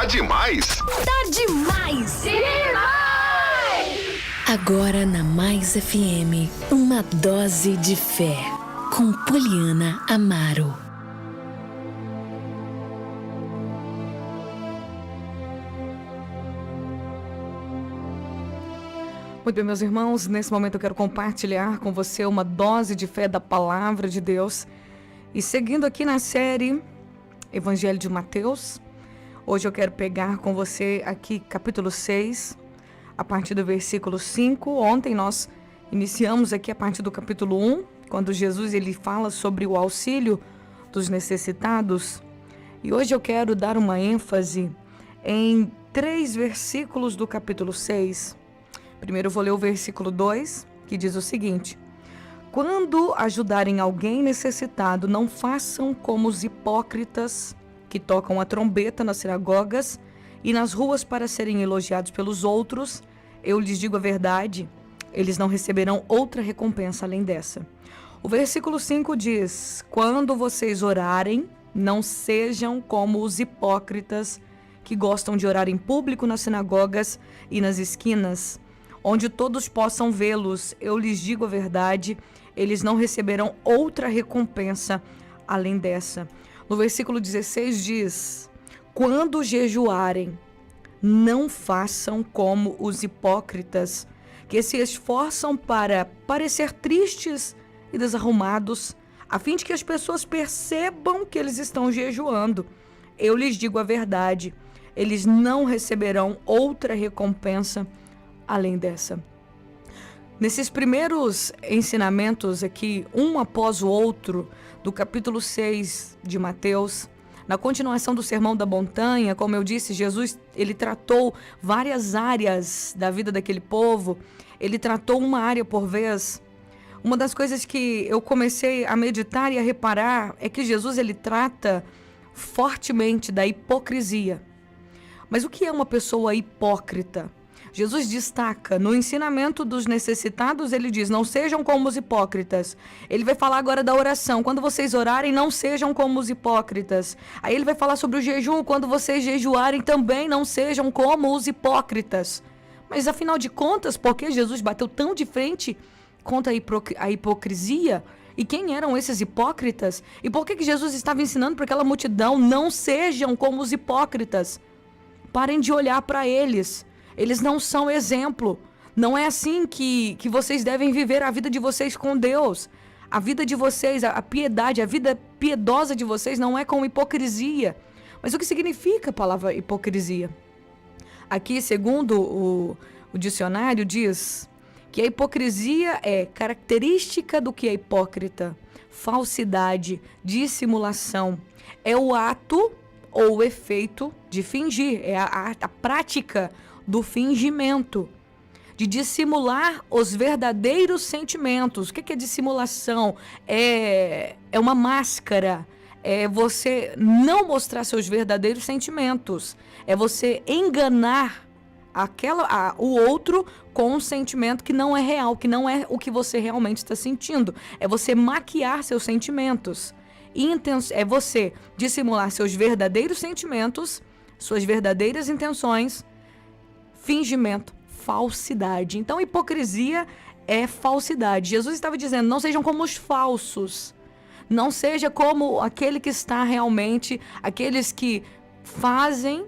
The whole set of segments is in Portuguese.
Tá demais. Tá demais. Agora na Mais FM, uma dose de fé, com Poliana Amaro. Muito bem, meus irmãos, nesse momento eu quero compartilhar com você uma dose de fé da Palavra de Deus. E seguindo aqui na série Evangelho de Mateus, hoje eu quero pegar com você aqui capítulo 6, a partir do versículo 5. Ontem nós iniciamos aqui a partir do capítulo 1, quando Jesus ele fala sobre o auxílio dos necessitados. E hoje eu quero dar uma ênfase em 3 versículos do capítulo 6. Primeiro eu vou ler o versículo 2, que diz o seguinte: quando ajudarem alguém necessitado, não façam como os hipócritas que tocam a trombeta nas sinagogas e nas ruas para serem elogiados pelos outros. Eu lhes digo a verdade, eles não receberão outra recompensa além dessa. O versículo 5 diz: quando vocês orarem, não sejam como os hipócritas que gostam de orar em público nas sinagogas e nas esquinas, onde todos possam vê-los. Eu lhes digo a verdade, eles não receberão outra recompensa além dessa. No versículo 16 diz: quando jejuarem, não façam como os hipócritas, que se esforçam para parecer tristes e desarrumados, a fim de que as pessoas percebam que eles estão jejuando. Eu lhes digo a verdade, eles não receberão outra recompensa além dessa. Nesses primeiros ensinamentos aqui, um após o outro, do capítulo 6 de Mateus, na continuação do Sermão da Montanha, como eu disse, Jesus ele tratou várias áreas da vida daquele povo, ele tratou uma área por vez. Uma das coisas que eu comecei a meditar e a reparar é que Jesus ele trata fortemente da hipocrisia. Mas o que é uma pessoa hipócrita? Jesus destaca no ensinamento dos necessitados, ele diz: não sejam como os hipócritas. Ele vai falar agora da oração: quando vocês orarem, não sejam como os hipócritas. Aí ele vai falar sobre o jejum: quando vocês jejuarem, também não sejam como os hipócritas. Mas afinal de contas, por que Jesus bateu tão de frente contra a hipocrisia? E quem eram esses hipócritas? E por que Jesus estava ensinando para aquela multidão: não sejam como os hipócritas? Parem de olhar para eles. Eles não são exemplo. Não é assim que vocês devem viver a vida de vocês com Deus. A vida de vocês, a piedade, a vida piedosa de vocês não é com hipocrisia. Mas o que significa a palavra hipocrisia? Aqui, segundo o dicionário, diz que a hipocrisia é característica do que é hipócrita, falsidade, dissimulação. É o ato ou o efeito de fingir, é a prática do fingimento, de dissimular os verdadeiros sentimentos. O que é dissimulação? É uma máscara, é você não mostrar seus verdadeiros sentimentos, é você enganar o outro com um sentimento que não é real, que não é o que você realmente está sentindo, é você maquiar seus sentimentos, é você dissimular seus verdadeiros sentimentos, suas verdadeiras intenções. Fingimento, falsidade. Então, hipocrisia é falsidade. Jesus estava dizendo: não sejam como os falsos. Não seja como aquele que está realmente, aqueles que fazem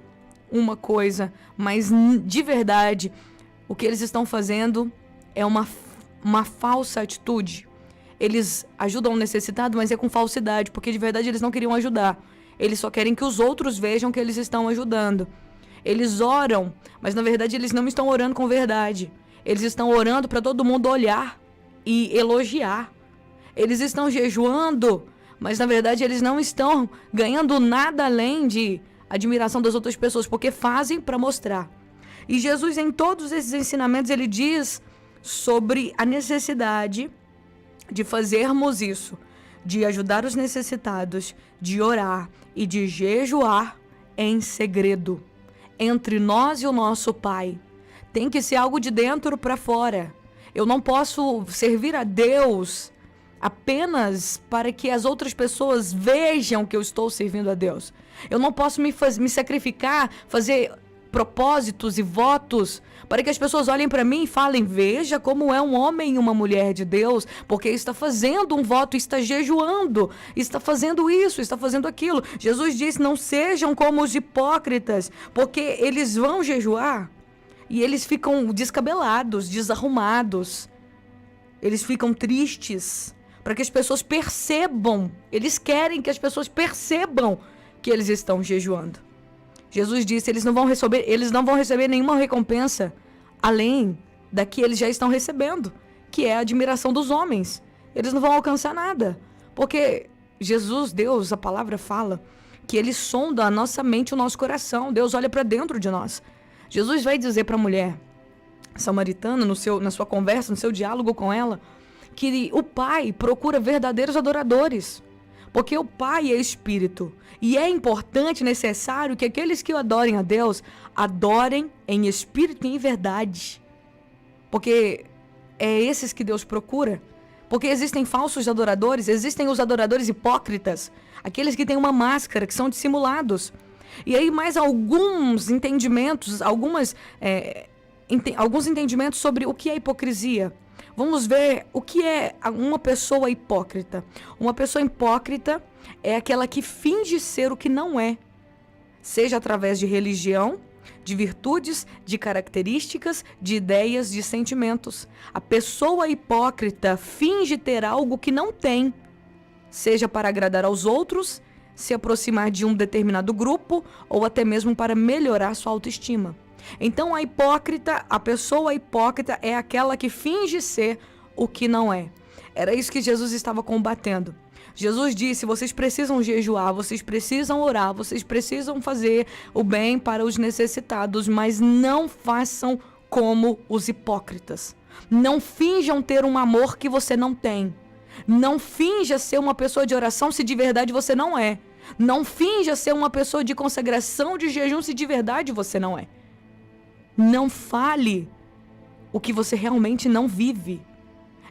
uma coisa, mas de verdade, o que eles estão fazendo é uma falsa atitude. Eles ajudam o necessitado, mas é com falsidade, porque de verdade eles não queriam ajudar. Eles só querem que os outros vejam que eles estão ajudando. Eles oram, mas na verdade eles não estão orando com verdade. Eles estão orando para todo mundo olhar e elogiar. Eles estão jejuando, mas na verdade eles não estão ganhando nada além de admiração das outras pessoas, porque fazem para mostrar. E Jesus, em todos esses ensinamentos, ele diz sobre a necessidade de fazermos isso, de ajudar os necessitados, de orar e de jejuar em segredo, entre nós e o nosso Pai. Tem que ser algo de dentro para fora. Eu não posso servir a Deus apenas para que as outras pessoas vejam que eu estou servindo a Deus. Eu não posso me sacrificar, fazer propósitos e votos para que as pessoas olhem para mim e falem: veja como é um homem e uma mulher de Deus, porque está fazendo um voto, está jejuando, está fazendo isso, está fazendo aquilo. Jesus disse: não sejam como os hipócritas, porque eles vão jejuar e eles ficam descabelados, desarrumados, eles ficam tristes, para que as pessoas percebam, eles querem que as pessoas percebam que eles estão jejuando. Jesus disse: eles não vão receber nenhuma recompensa além da que eles já estão recebendo, que é a admiração dos homens. Eles não vão alcançar nada, porque Jesus, Deus, a palavra fala que ele sonda a nossa mente e o nosso coração. Deus olha para dentro de nós. Jesus vai dizer para a mulher samaritana, na sua conversa, no seu diálogo com ela, que o Pai procura verdadeiros adoradores, porque o Pai é Espírito. E é importante, necessário, que aqueles que adorem a Deus, adorem em espírito e em verdade. Porque é esses que Deus procura. Porque existem falsos adoradores, existem os adoradores hipócritas, aqueles que têm uma máscara, que são dissimulados. E aí mais alguns entendimentos, alguns entendimentos sobre o que é hipocrisia. Vamos ver o que é uma pessoa hipócrita. Uma pessoa hipócrita é aquela que finge ser o que não é, seja através de religião, de virtudes, de características, de ideias, de sentimentos. A pessoa hipócrita finge ter algo que não tem, seja para agradar aos outros, se aproximar de um determinado grupo ou até mesmo para melhorar sua autoestima. Então a pessoa hipócrita é aquela que finge ser o que não é. Era isso que Jesus estava combatendo. Jesus disse: vocês precisam jejuar, vocês precisam orar, vocês precisam fazer o bem para os necessitados, mas não façam como os hipócritas. Não finjam ter um amor que você não tem. Não finja ser uma pessoa de oração se de verdade você não é. Não finja ser uma pessoa de consagração, de jejum, se de verdade você não é. Não fale o que você realmente não vive.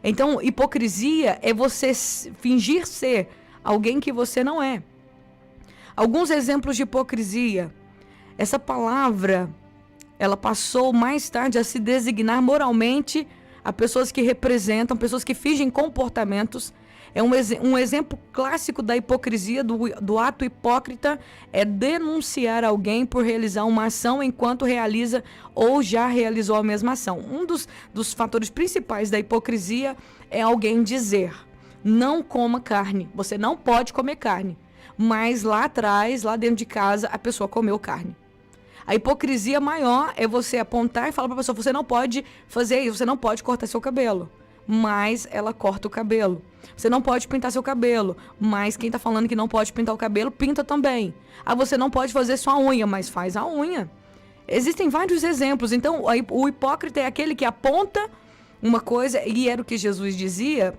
Então, hipocrisia é você fingir ser alguém que você não é. Alguns exemplos de hipocrisia. Essa palavra, ela passou mais tarde a se designar moralmente a pessoas que representam, pessoas que fingem comportamentos. É um exemplo clássico da hipocrisia, do ato hipócrita, é denunciar alguém por realizar uma ação enquanto realiza ou já realizou a mesma ação. Um dos fatores principais da hipocrisia é alguém dizer: não coma carne, você não pode comer carne. Mas lá atrás, lá dentro de casa, a pessoa comeu carne. A hipocrisia maior é você apontar e falar para a pessoa: você não pode fazer isso, você não pode cortar seu cabelo. Mas ela corta o cabelo. Você não pode pintar seu cabelo, mas quem tá falando que não pode pintar o cabelo, pinta também. Ah, você não pode fazer sua unha, mas faz a unha. Existem vários exemplos. Então, o hipócrita é aquele que aponta uma coisa, e era o que Jesus dizia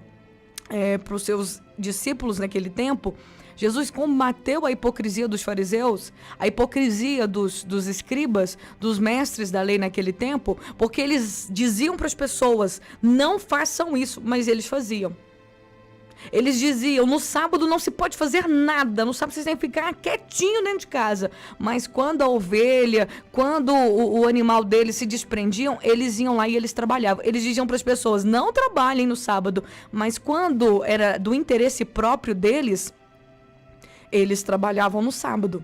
para os seus discípulos naquele tempo. Jesus combateu a hipocrisia dos fariseus, a hipocrisia dos escribas, dos mestres da lei naquele tempo, porque eles diziam para as pessoas: não façam isso, mas eles faziam. Eles diziam: no sábado não se pode fazer nada, no sábado vocês têm que ficar quietinho dentro de casa. Mas quando a ovelha, quando o animal deles se desprendiam, eles iam lá e eles trabalhavam. Eles diziam para as pessoas: não trabalhem no sábado. Mas quando era do interesse próprio deles, eles trabalhavam no sábado.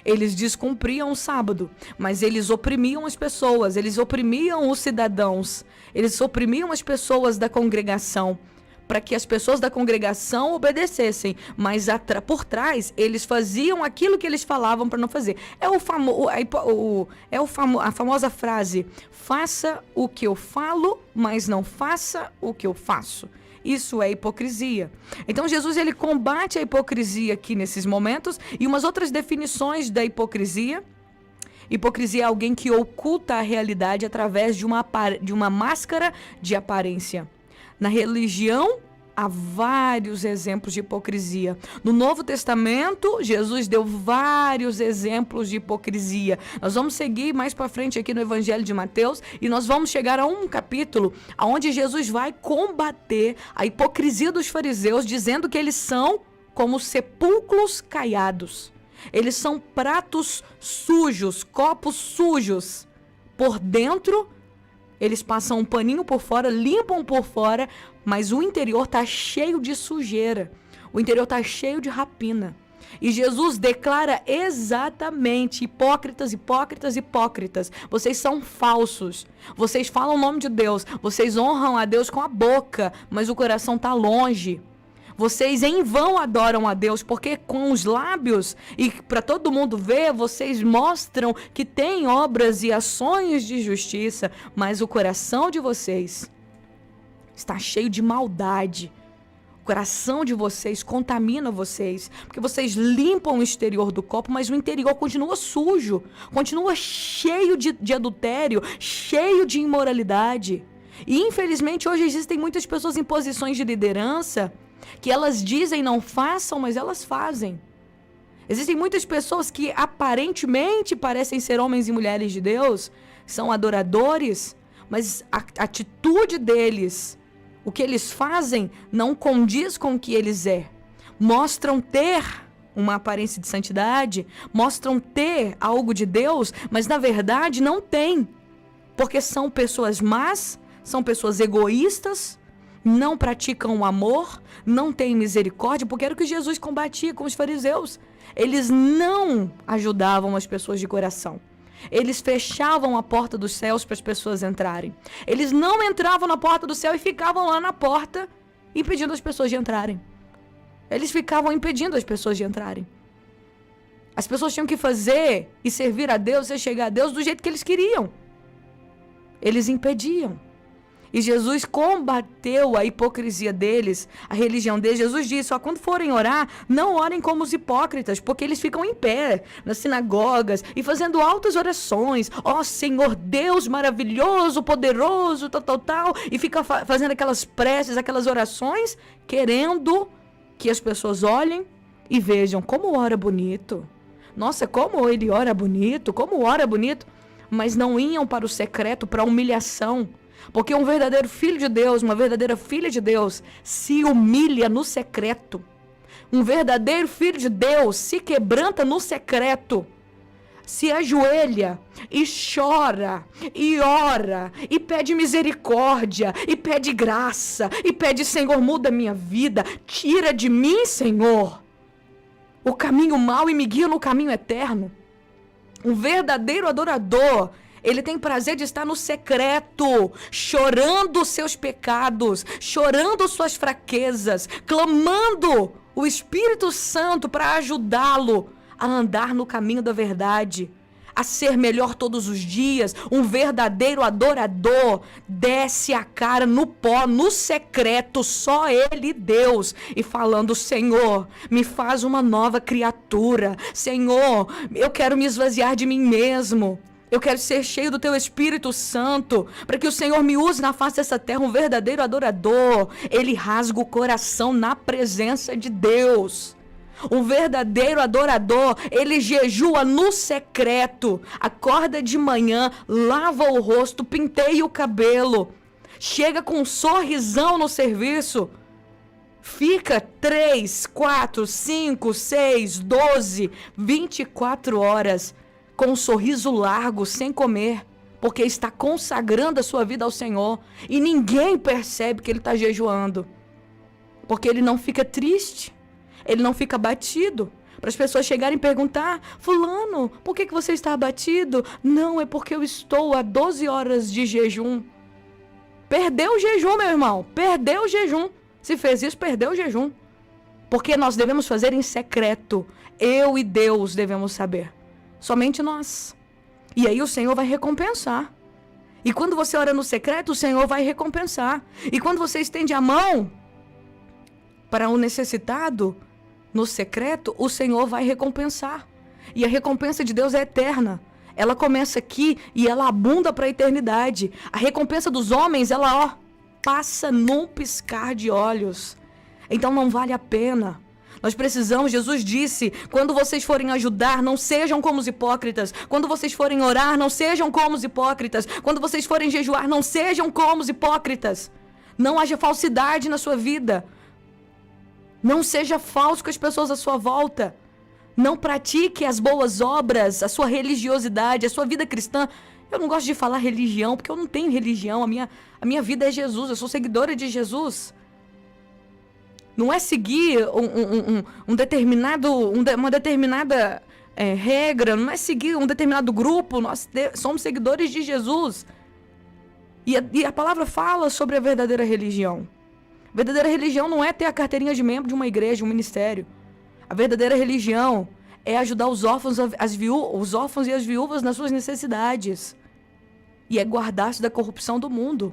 Eles descumpriam o sábado, mas eles oprimiam as pessoas, eles oprimiam os cidadãos, eles oprimiam as pessoas da congregação, para que as pessoas da congregação obedecessem, mas por trás eles faziam aquilo que eles falavam para não fazer. A famosa frase: faça o que eu falo, mas não faça o que eu faço. Isso é hipocrisia. Então Jesus ele combate a hipocrisia aqui nesses momentos. E umas outras definições da hipocrisia: hipocrisia é alguém que oculta a realidade através de uma máscara de aparência. Na religião há vários exemplos de hipocrisia. No Novo Testamento, Jesus deu vários exemplos de hipocrisia. Nós vamos seguir mais para frente aqui no Evangelho de Mateus e nós vamos chegar a um capítulo onde Jesus vai combater a hipocrisia dos fariseus, dizendo que eles são como sepulcros caiados. Eles são pratos sujos, copos sujos. Por dentro, eles passam um paninho por fora, limpam por fora, mas o interior está cheio de sujeira. O interior está cheio de rapina. E Jesus declara exatamente: hipócritas, hipócritas, hipócritas. Vocês são falsos. Vocês falam o nome de Deus. Vocês honram a Deus com a boca, mas o coração está longe. Vocês em vão adoram a Deus, porque com os lábios e para todo mundo ver, vocês mostram que têm obras e ações de justiça, mas o coração de vocês está cheio de maldade. O coração de vocês contamina vocês, porque vocês limpam o exterior do copo, mas o interior continua sujo, continua cheio de adultério, cheio de imoralidade. E infelizmente hoje existem muitas pessoas em posições de liderança que elas dizem não façam, mas elas fazem. Existem muitas pessoas que aparentemente parecem ser homens e mulheres de Deus, são adoradores, mas a atitude deles, o que eles fazem, não condiz com o que eles é. Mostram ter uma aparência de santidade, mostram ter algo de Deus, mas na verdade não tem. Porque são pessoas más, são pessoas egoístas, não praticam o amor, não têm misericórdia, porque era o que Jesus combatia com os fariseus. Eles não ajudavam as pessoas de coração. Eles fechavam a porta dos céus para as pessoas entrarem. Eles não entravam na porta do céu e ficavam lá na porta impedindo as pessoas de entrarem. Eles ficavam impedindo as pessoas de entrarem. As pessoas tinham que fazer e servir a Deus e chegar a Deus do jeito que eles queriam. Eles impediam. E Jesus combateu a hipocrisia deles, a religião deles. Jesus disse: quando forem orar, não orem como os hipócritas, porque eles ficam em pé nas sinagogas e fazendo altas orações. Ó Senhor Deus maravilhoso, poderoso, tal. E fica fazendo aquelas preces, aquelas orações, querendo que as pessoas olhem e vejam como ora bonito. Nossa, como ele ora bonito, como ora bonito. Mas não iam para o secreto, para a humilhação. Porque um verdadeiro filho de Deus, uma verdadeira filha de Deus, se humilha no secreto. Um verdadeiro filho de Deus se quebranta no secreto. Se ajoelha e chora e ora e pede misericórdia e pede graça e pede: Senhor, muda minha vida, tira de mim, Senhor, o caminho mau e me guia no caminho eterno. Um verdadeiro adorador, ele tem prazer de estar no secreto, chorando os seus pecados, chorando suas fraquezas, clamando o Espírito Santo para ajudá-lo a andar no caminho da verdade, a ser melhor todos os dias. Um verdadeiro adorador desce a cara no pó, no secreto, só ele, Deus, e falando: Senhor, me faz uma nova criatura. Senhor, eu quero me esvaziar de mim mesmo. Eu quero ser cheio do Teu Espírito Santo, para que o Senhor me use na face dessa terra. Um verdadeiro adorador, ele rasga o coração na presença de Deus. Um verdadeiro adorador, ele jejua no secreto, acorda de manhã, lava o rosto, penteia o cabelo, chega com um sorrisão no serviço, fica 3, 4, 5, 6, 12, 24 horas com um sorriso largo, sem comer, porque está consagrando a sua vida ao Senhor, e ninguém percebe que ele está jejuando, porque ele não fica triste, ele não fica abatido. Para as pessoas chegarem e perguntar: fulano, por que você está abatido? Não, é porque eu estou há 12 horas de jejum. Perdeu o jejum, meu irmão, perdeu o jejum. Se fez isso, perdeu o jejum. Porque nós devemos fazer em secreto. Eu e Deus devemos saber. Somente nós. E aí o Senhor vai recompensar. E quando você ora no secreto, o Senhor vai recompensar. E quando você estende a mão para um necessitado no secreto, o Senhor vai recompensar. E a recompensa de Deus é eterna. Ela começa aqui e ela abunda para a eternidade. A recompensa dos homens, ela passa num piscar de olhos. Então não vale a pena. Nós precisamos, Jesus disse, quando vocês forem ajudar, não sejam como os hipócritas. Quando vocês forem orar, não sejam como os hipócritas. Quando vocês forem jejuar, não sejam como os hipócritas. Não haja falsidade na sua vida. Não seja falso com as pessoas à sua volta. Não pratique as boas obras, a sua religiosidade, a sua vida cristã. Eu não gosto de falar religião, porque eu não tenho religião. A minha vida é Jesus, eu sou seguidora de Jesus. Não é seguir uma determinada regra, não é seguir um determinado grupo. Nós somos seguidores de Jesus. E a palavra fala sobre a verdadeira religião. A verdadeira religião não é ter a carteirinha de membro de uma igreja, um ministério. A verdadeira religião é ajudar os órfãos e as viúvas nas suas necessidades. E é guardar-se da corrupção do mundo.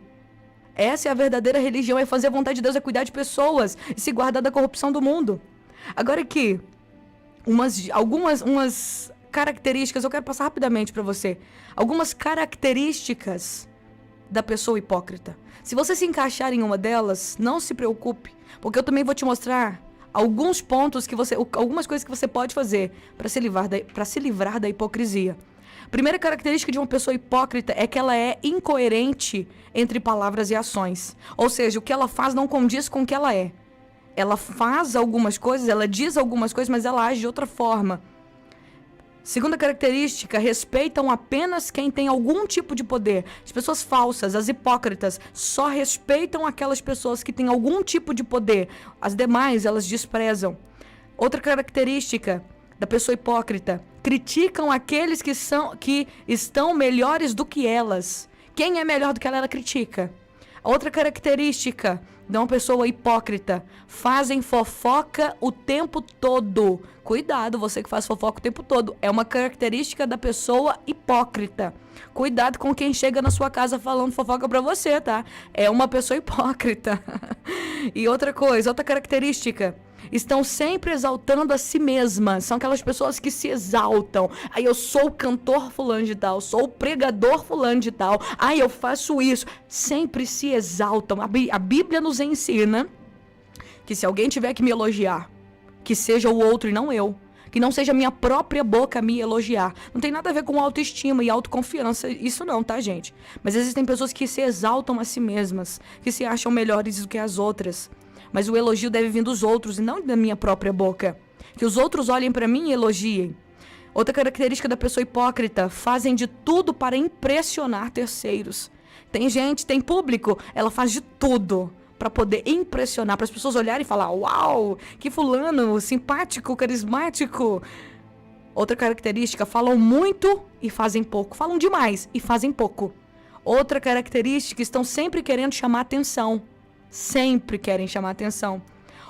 Essa é a verdadeira religião, é fazer a vontade de Deus, é cuidar de pessoas e se guardar da corrupção do mundo. Agora aqui, algumas características, eu quero passar rapidamente para você. Algumas características da pessoa hipócrita. Se você se encaixar em uma delas, não se preocupe, porque eu também vou te mostrar alguns pontos algumas coisas que você pode fazer para se livrar da hipocrisia. Primeira característica de uma pessoa hipócrita é que ela é incoerente entre palavras e ações. Ou seja, o que ela faz não condiz com o que ela é. Ela faz algumas coisas, ela diz algumas coisas, mas ela age de outra forma. Segunda característica, respeitam apenas quem tem algum tipo de poder. As pessoas falsas, as hipócritas, só respeitam aquelas pessoas que têm algum tipo de poder. As demais, elas desprezam. Outra característica da pessoa hipócrita, criticam aqueles que estão melhores do que elas. Quem é melhor do que ela critica. Outra característica de uma pessoa hipócrita, fazem fofoca o tempo todo. Cuidado, você que faz fofoca o tempo todo. É uma característica da pessoa hipócrita. Cuidado com quem chega na sua casa falando fofoca pra você, tá? É uma pessoa hipócrita. E outra característica, estão sempre exaltando a si mesmas. São aquelas pessoas que se exaltam. Aí eu sou o cantor fulano de tal, sou o pregador fulano de tal. Aí eu faço isso. Sempre se exaltam. A Bíblia nos ensina que se alguém tiver que me elogiar, que seja o outro e não eu. Que não seja minha própria boca me elogiar. Não tem nada a ver com autoestima e autoconfiança, isso não, tá, gente? Mas existem pessoas que se exaltam a si mesmas, que se acham melhores do que as outras. Mas o elogio deve vir dos outros e não da minha própria boca. Que os outros olhem pra mim e elogiem. Outra característica da pessoa hipócrita, fazem de tudo para impressionar terceiros. Tem público, ela faz de tudo para poder impressionar, para as pessoas olharem e falar: uau, que fulano, simpático, carismático. Outra característica, falam muito e fazem pouco. Falam demais e fazem pouco. Outra característica, estão sempre querendo chamar atenção. Sempre querem chamar atenção.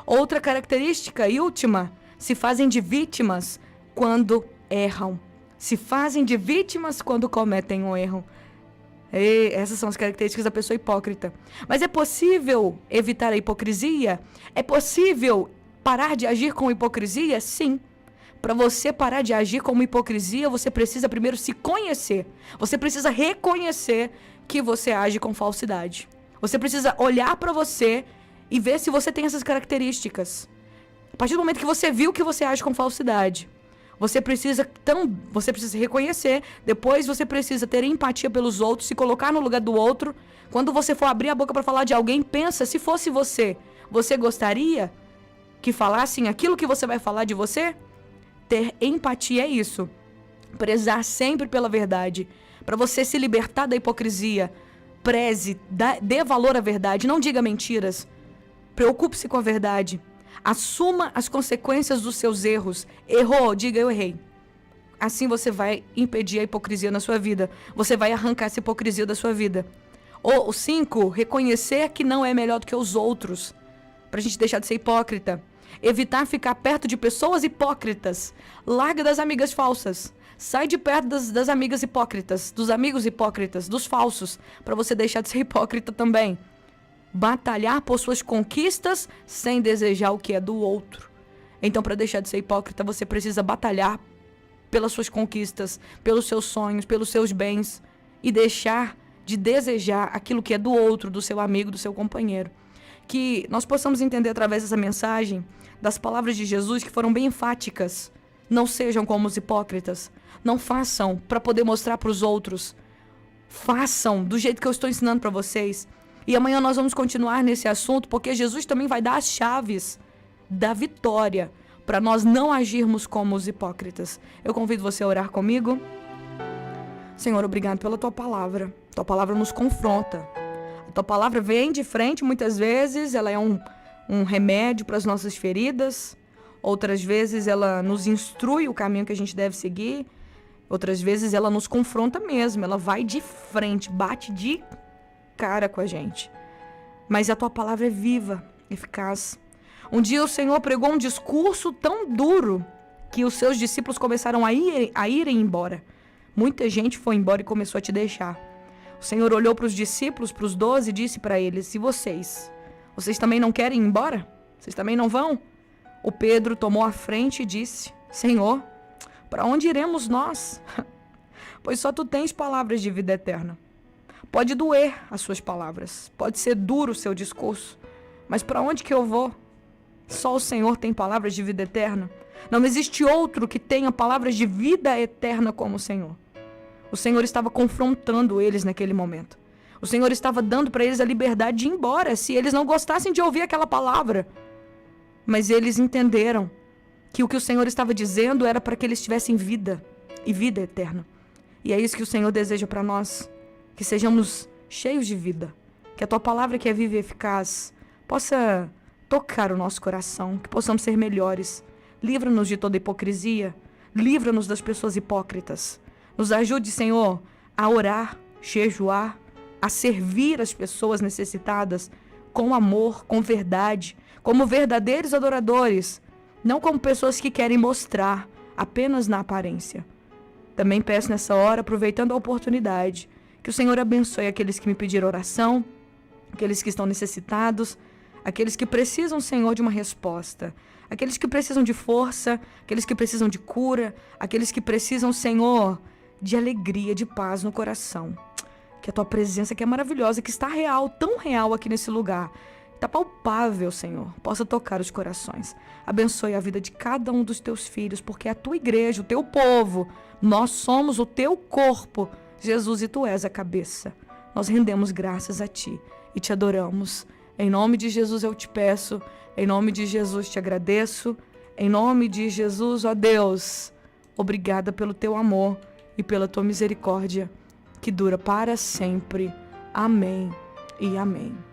Outra característica e última, se fazem de vítimas quando erram. Se fazem de vítimas quando cometem um erro. E essas são as características da pessoa hipócrita. Mas é possível evitar a hipocrisia? É possível parar de agir com hipocrisia? Sim. Para você parar de agir com hipocrisia, você precisa primeiro se conhecer. Você precisa reconhecer que você age com falsidade. Você precisa olhar para você e ver se você tem essas características. A partir do momento que você viu que você age com falsidade, você precisa reconhecer. Depois você precisa ter empatia pelos outros, se colocar no lugar do outro. Quando você for abrir a boca para falar de alguém, pensa, se fosse você gostaria que falassem aquilo que você vai falar de você? Ter empatia é isso. Prezar sempre pela verdade. Para você se libertar da hipocrisia, preze, dê valor à verdade, não diga mentiras. Preocupe-se com a verdade. Assuma as consequências dos seus erros. Errou, diga eu errei. Assim você vai impedir a hipocrisia na sua vida. Você vai arrancar essa hipocrisia da sua vida. Ou 5, reconhecer que não é melhor do que os outros. Pra gente deixar de ser hipócrita. Evitar ficar perto de pessoas hipócritas. Larga das amigas falsas. Sai de perto das amigas hipócritas, dos amigos hipócritas, dos falsos, para você deixar de ser hipócrita também. Batalhar por suas conquistas sem desejar o que é do outro. Então, para deixar de ser hipócrita, você precisa batalhar pelas suas conquistas, pelos seus sonhos, pelos seus bens e deixar de desejar aquilo que é do outro, do seu amigo, do seu companheiro. que nós possamos entender através dessa mensagem, das palavras de Jesus que foram bem enfáticas. Não sejam como os hipócritas. Não façam para poder mostrar para os outros. Façam do jeito que eu estou ensinando para vocês. E amanhã nós vamos continuar nesse assunto, porque Jesus também vai dar as chaves da vitória para nós não agirmos como os hipócritas. Eu convido você a orar comigo. Senhor, obrigado pela Tua palavra. Tua palavra nos confronta. A Tua palavra vem de frente muitas vezes, ela é um remédio para as nossas feridas. Outras vezes ela nos instrui o caminho que a gente deve seguir. Outras vezes ela nos confronta mesmo, ela vai de frente, bate de cara com a gente. Mas a Tua palavra é viva, eficaz. Um dia o Senhor pregou um discurso tão duro que os seus discípulos começaram a irem embora. Muita gente foi embora e começou a te deixar. O Senhor olhou para os discípulos, para os 12, e disse para eles: e vocês? Vocês também não querem ir embora? Vocês também não vão? O Pedro tomou a frente e disse: Senhor, para onde iremos nós? Pois só Tu tens palavras de vida eterna. Pode doer as suas palavras, pode ser duro o seu discurso, mas para onde que eu vou? Só o Senhor tem palavras de vida eterna. Não existe outro que tenha palavras de vida eterna como o Senhor. O Senhor estava confrontando eles naquele momento. O Senhor estava dando para eles a liberdade de ir embora, se eles não gostassem de ouvir aquela palavra. Mas eles entenderam que o que o Senhor estava dizendo era para que eles tivessem vida e vida eterna. E é isso que o Senhor deseja para nós, que sejamos cheios de vida, que a Tua palavra, que é viva e eficaz, possa tocar o nosso coração, que possamos ser melhores. Livra-nos de toda hipocrisia, livra-nos das pessoas hipócritas. Nos ajude, Senhor, a orar, jejuar, a servir as pessoas necessitadas com amor, com verdade, como verdadeiros adoradores, não como pessoas que querem mostrar apenas na aparência. Também peço nessa hora, aproveitando a oportunidade, que o Senhor abençoe aqueles que me pediram oração, aqueles que estão necessitados, aqueles que precisam, Senhor, de uma resposta, aqueles que precisam de força, aqueles que precisam de cura, aqueles que precisam, Senhor, de alegria, de paz no coração. Que a Tua presença, que é maravilhosa, que está real, tão real aqui nesse lugar, está palpável, Senhor, possa tocar os corações. Abençoe a vida de cada um dos Teus filhos, porque é a Tua igreja, o Teu povo, nós somos o Teu corpo, Jesus, e Tu és a cabeça. Nós rendemos graças a Ti e Te adoramos. Em nome de Jesus eu te peço, em nome de Jesus te agradeço, em nome de Jesus, ó Deus, obrigada pelo Teu amor e pela Tua misericórdia, que dura para sempre. Amém e amém.